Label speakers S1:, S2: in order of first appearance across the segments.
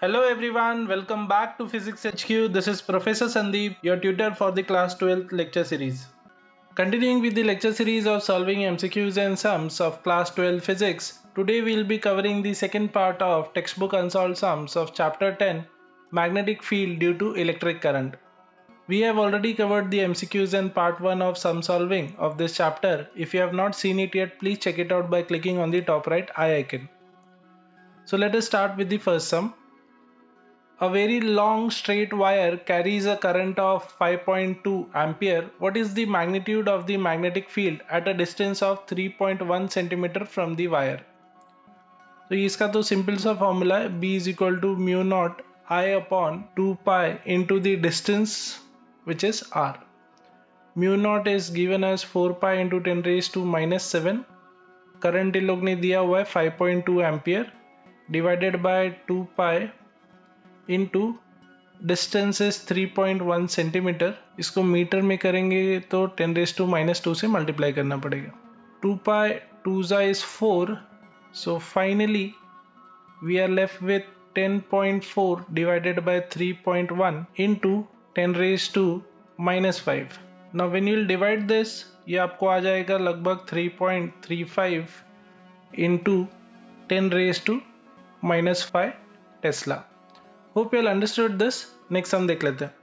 S1: Hello everyone, welcome back to Physics HQ. This is Professor Sandeep, your tutor for the class 12th lecture series. Continuing with the lecture series of solving MCQs and sums of class 12 physics, today we will be covering the second part of textbook unsolved sums of chapter 10, magnetic field due to electric current. We have already covered the MCQs in part 1 of sum solving of this chapter. If you have not seen it yet, please check it out by clicking on the top right eye icon. So let us start with the first sum. A very long straight wire carries a current of 5.2 ampere. What is the magnitude of the magnetic field at a distance of 3.1 centimeter from the wire? तो इसका तो simple सा formula है B is equal to mu naught I upon 2 pi into the distance which is R. Mu naught is given as 4 pi into 10 raised to minus 7. Current in लोग ने दिया हुआ है 5.2 ampere divided by 2 pi into distance is 3.1 centimetre. इसको metre में करेंगे तो 10 raised to minus 2 से मल्टीप्लाई करना पड़ेगा. 2 pi 2 is 4. So finally we are left with 10.4 divided by 3.1 into 10 raised to minus 5. Now when you will divide this, ये आपको आ जाएगा लगभग 3.35 into 10 raised to minus 5 Tesla. Hope you all understood this. Next sum देख लेते हैं.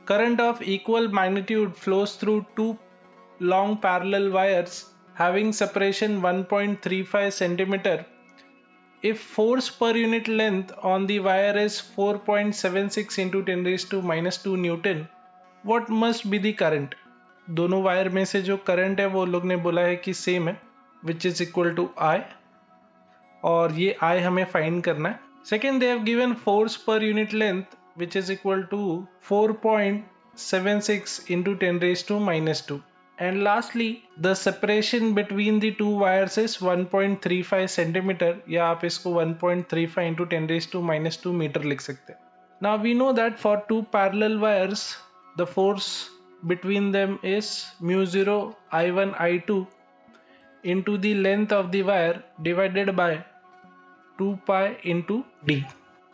S1: Current of equal magnitude flows through two long parallel wires having separation 1.35 centimeter. If force per unit length on the wire is 4.76 into 10 raised to minus 2 Newton, what must be the current? दोनों wire में से जो current है वो लोग ने बोला है कि सेम है, which is equal to I, और ये I हमें फाइंड करना है. Second, they have given force per unit length which is equal to 4.76 into 10 raised to minus 2. And lastly, the separation between the two wires is 1.35 centimeter, या आप इसको 1.35 into 10 raised to minus 2 meter लिख सकते हैं. Now we know that for two parallel wires, the force between them is mu 0 I1 I2 into the length of the wire divided by 2 pi into d.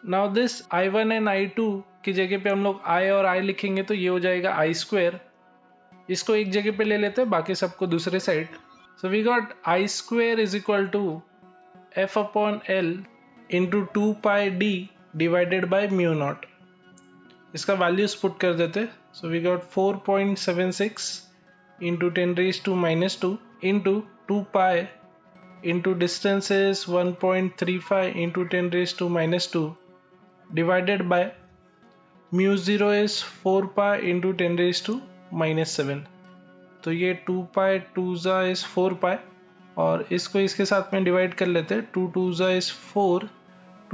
S1: Now this I1 and I2 की जगह पे हम लोग I और I लिखेंगे तो ये हो जाएगा I square. इसको एक जगह पे ले लेते हैं, बाकी सबको दूसरे side. So we got I square is equal to F upon L into 2 pi d divided by mu naught. इसका वैल्यूज पुट कर देते. So we got 4.76 into 10 raised to minus 2 into 2 pi into distance is 1.35 into 10 raised to minus 2 divided by mu 0 is 4 pi into 10 raised to minus 7. तो ये 2 pi 2 is 4 pi और इसको इसके साथ में डिवाइड कर लेते हैं. 2 2 is 4,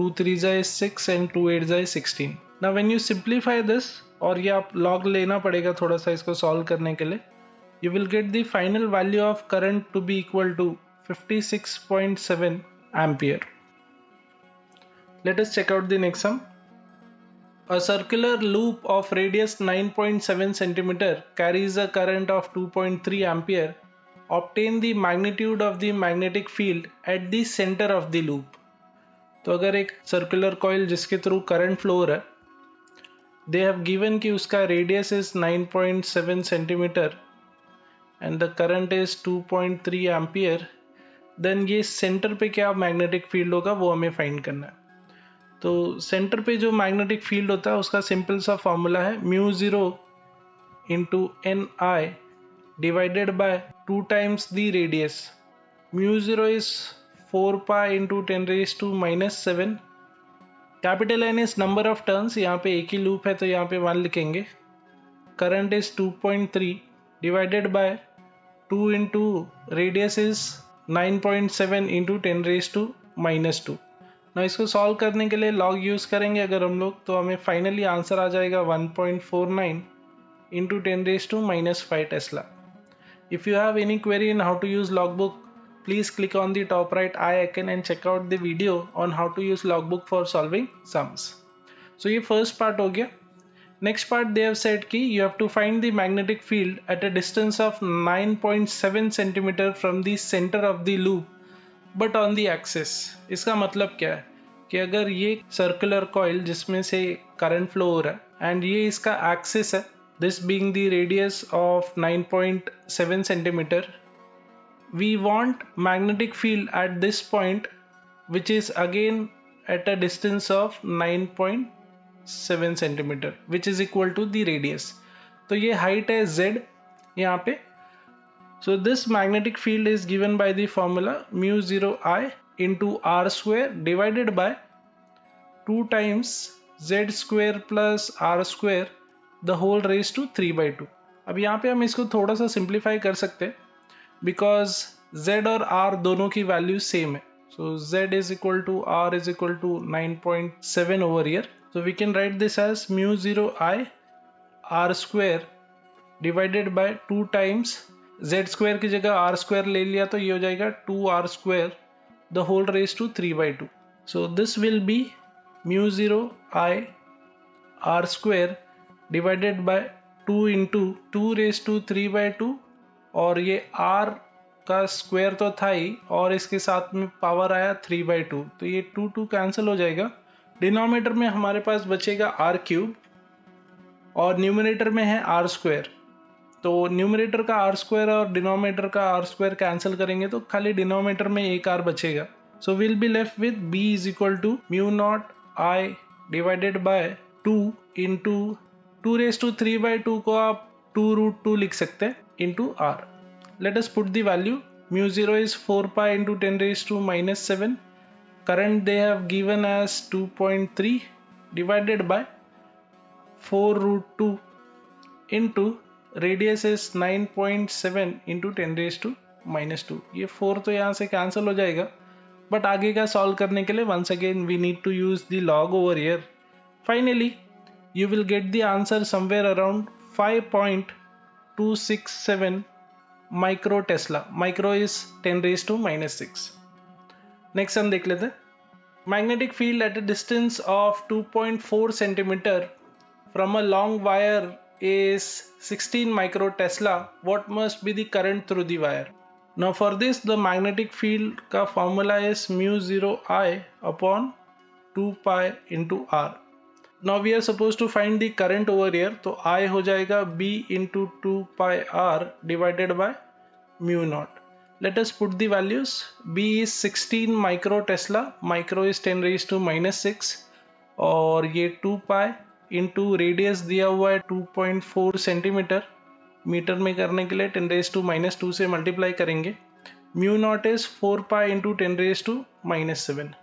S1: 2 3 is 6 and 2 8 is 16. Now when you simplify this, और ये आप log लेना पड़ेगा थोड़ा सा इसको सॉल्व करने के लिए, you will get the final value of current to be equal to 56.7 ampere. Let us check out the next sum. A circular loop of radius 9.7 centimeter carries a current of 2.3 ampere. Obtain the magnitude of the magnetic field at the center of the loop. तो अगर एक circular coil जिसके through current flow हो रहा है, they have given कि उसका radius is 9.7 centimeter and the current is 2.3 ampere. Then ये सेंटर पे क्या मैग्नेटिक फील्ड होगा वो हमें फाइंड करना है. तो सेंटर पे जो मैग्नेटिक फील्ड होता है उसका सिंपल सा फॉर्मूला है mu 0 into N I divided by 2 times the radius. Mu 0 is 4 pi into 10 raised to minus 7. Capital N is number of turns, यहाँ पे एक ही लूप है तो यहाँ पे 1 लिखेंगे. Current is 2.3 divided by 2 into radius is 9.7 into 10 raised to minus 2. ना इसको सॉल्व करने के लिए लॉग यूज करेंगे अगर हम लोग, तो हमें फाइनली आंसर आ जाएगा 1.49 into 10 raised to minus 5 Tesla. If you have any query in how to use logbook, please click on the top right eye icon and check out the video on how to use logbook for solving sums. So ये first part हो गया. Next part they have said कि you have to find the magnetic field at a distance of 9.7 centimeter from the center of the loop but on the axis. इसका मतलब क्या है कि अगर ये सर्कुलर कॉइल जिसमें से करंट फ्लो हो रहा है एंड ये इसका एक्सिस है, this being the radius of 9.7 centimetre, we want magnetic field at this point which is again at a distance of 9.7 centimeter which is equal to the radius. तो ये height है z यहाँ पे. So this magnetic field is given by the formula mu 0 I into r square divided by 2 times z square plus r square the whole raised to 3 by 2. अब यहाँ पे हम इसको थोड़ा सा सिंप्लीफाई कर सकते हैं because z और r दोनों की वैल्यू सेम है. So z is equal to r is equal to 9.7 over here. So we can write this as mu 0 I r square divided by 2 times z square की जगह r square ले लिया तो ये हो जाएगा 2r square the whole raised to 3 by 2. So this will be mu 0 I r square divided by 2 into 2 raised to 3 by 2 और ये r का स्क्वायर तो था ही और इसके साथ में पावर आया 3 by 2, तो ये 2 कैंसिल हो जाएगा. डिनोमिनेटर में हमारे पास बचेगा r क्यूब और न्यूमरेटर में है r स्क्वायर. तो न्यूमरेटर का r स्क्वायर और डिनोमिनेटर का r स्क्वायर कैंसिल करेंगे तो खाली डिनोमिनेटर में एक r बचेगा. So will be left with b is equal to mu naught i divided by 2 into 2 raise to 3 by 2 को आप 2√2 लिख सकते हैं into r. Let us put the value. Mu 0 is 4 pi into 10 raised to minus 7. Current they have given as 2.3 divided by 4√2 into radius is 9.7 into 10 raised to minus 2. ये 4 तो यहाँ से cancel हो जाएगा, but आगे का solve करने के लिए once again we need to use the log over here. Finally, you will get the answer somewhere around 5.267 micro tesla. Micro is 10 raised to minus 6. Next हम देख लेते हैं. Magnetic field at a distance of 2.4 centimetre from a long wire is 16 micro tesla. What must be the current through the wire? Now for this the magnetic field का formula is mu 0 I upon 2 pi into r. Now we are supposed to find the current over here, तो I हो जाएगा B into 2 pi r divided by mu naught. Let us put the values. B is 16 micro Tesla, micro is 10 raised to minus 6 और ये 2 pi into radius दिया हुआ है 2.4 centimetre. Metre में करने के लिए 10 raised to minus 2 से मल्टीप्लाई करेंगे. Mu naught is 4 pi into 10 raised to minus 7.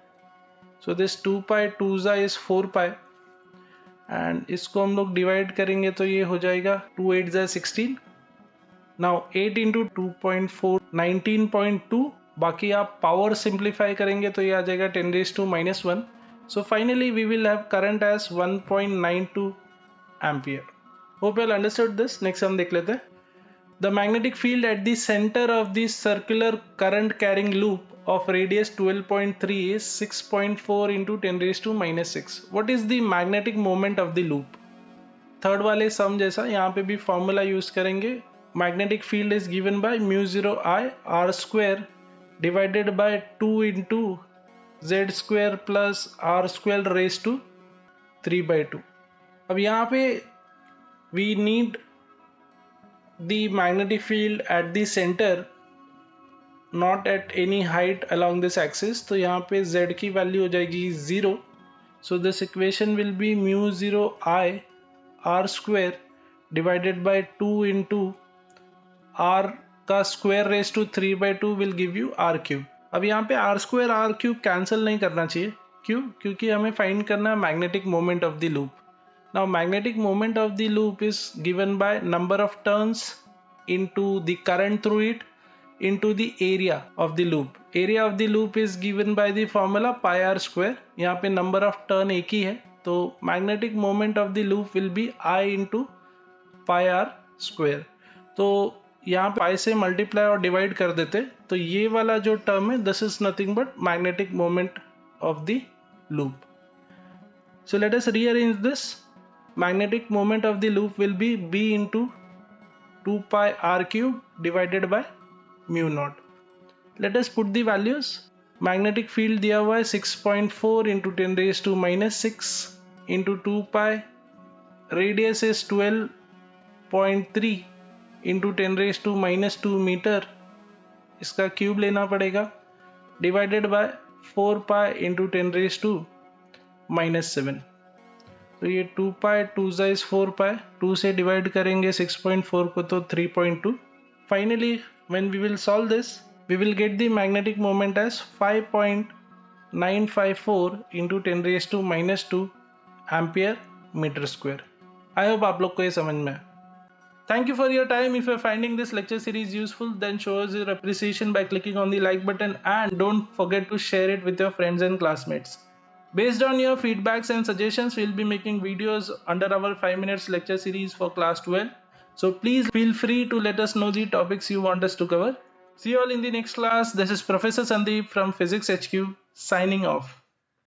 S1: So this 2 pi 2 is 4 pi. And इसको हम लोग डिवाइड करेंगे तो ये हो जाएगा 2 8 16. Now 8 into 2.4 19.2. बाकी आप पावर सिंप्लीफाई करेंगे तो ये आ जाएगा 10 raised to minus 1. So finally we will have current as 1.92 ampere. Hope you understood this. Next हम देख लेते हैं. The magnetic field at the centre of the circular current carrying loop of radius 12.3 is 6.4 into 10 raised to minus 6. What is the magnetic moment of the loop? Third वाले sum जैसा यहाँ पे भी formula use करेंगे. Magnetic field is given by mu 0 I r square divided by 2 into z square plus r square raise to 3 by 2. अब यहाँ पे we need the magnetic field at the centre, not at any height along this axis. तो यहाँ पे z की value हो जाएगी 0. So this equation will B mu 0 I r square divided by 2 into r का square raise to 3 by 2 will give you r cube. अब यहाँ पे r square r cube cancel नहीं करना चाहिए. क्यों? क्योंकि हमें फाइंड करना है magnetic moment of the loop. Now magnetic moment of the loop is given by number of turns into the current through it into the area of the loop. Area of the loop is given by the formula pi r square. यहाँ पे number of turn एक ही है तो magnetic moment of the loop will be I into pi r square. तो यहाँ पे pi से multiply और divide कर देते तो ये वाला जो term है this is nothing but magnetic moment of the loop. So let us rearrange this. Magnetic moment of the loop will be B into 2 pi r cube divided by mu naught. Let us put the values. Magnetic field दिया हुआ है 6.4 into 10⁻⁻6 into 2 pi, radius is 12.3 into 10⁻⁻2 metre, इसका cube लेना पड़ेगा, divided by 4 pi into 10⁻⁻7। तो ये 2 पाई 2 is 4 पाई, 2 से divide करेंगे 6.4 को तो 3.2। Finally when we will solve this, we will get the magnetic moment as 5.954 into 10⁻⁻2 ampere meter square. I hope आप लोग को ये समझ में आए. Thank you for your time. If you're finding this lecture series useful, then show us your appreciation by clicking on the like button and don't forget to share it with your friends and classmates. Based on your feedbacks and suggestions, we'll be making videos under our 5 minutes lecture series for class 12. So please feel free to let us know the topics you want us to cover. See you all in the next class. This is Professor Sandeep from Physics HQ signing off.